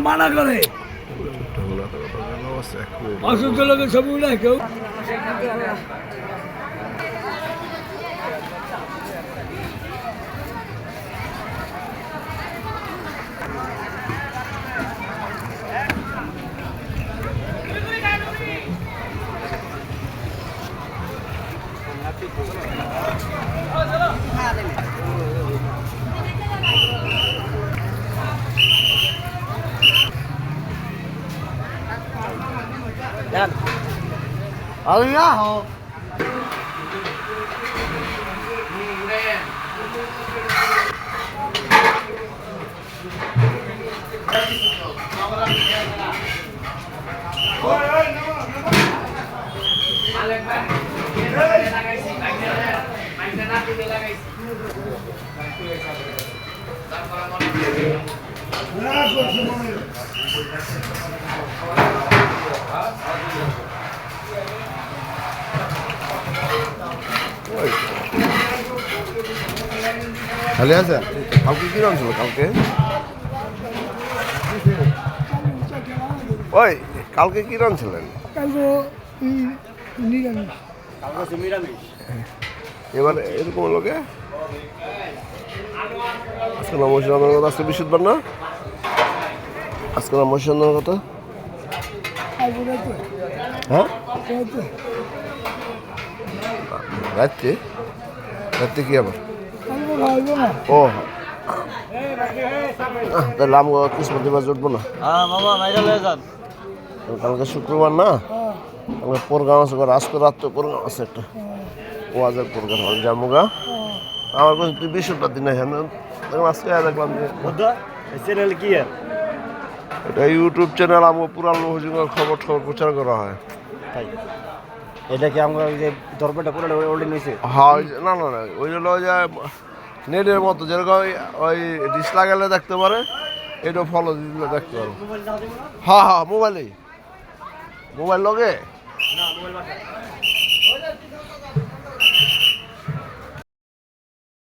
মানা করে অসুস্থ লোকের ছবি উঠে কেউ nhá hồ খালি আছে কালকে কি রান ছিল কালকে ওই কালকে কি রান ছিলেন এবারে এরকম লোকে আজকে না মহিষান্দার কথা আজকে বৃহস্পতিবার না আজকে না মহিষান্দার কথা হ্যাঁ রাত্রে রাত্রে কি আবার ও তাহলে আমগো কিসমতিবার জুটবো না কালকে শুক্রবার না কালকে প্রোগ্রাম আছে আজকে রাত্রে প্রোগ্রাম আছে একটা ওয়াজের প্রোগ্রাম জামুগা আমার কাছে তুই বিশ্বটা দিন আজকে দেখলাম চ্যানেল কি এটা ইউটিউব চ্যানেল আমগো পুরানো হুজুরের খবর প্রচার করা হয় তাই এটা কি আমরা যে দরবারটা পুরো ওল্ড নিয়েছে হ্যাঁ না না না ওই হলো যে নেটের মতো যেরকম ওই ডিশ লাগালে দেখতে পারে এটা ফলো দিলে দেখতে পারো হ্যাঁ হ্যাঁ মোবাইলেই মোবাইল লগে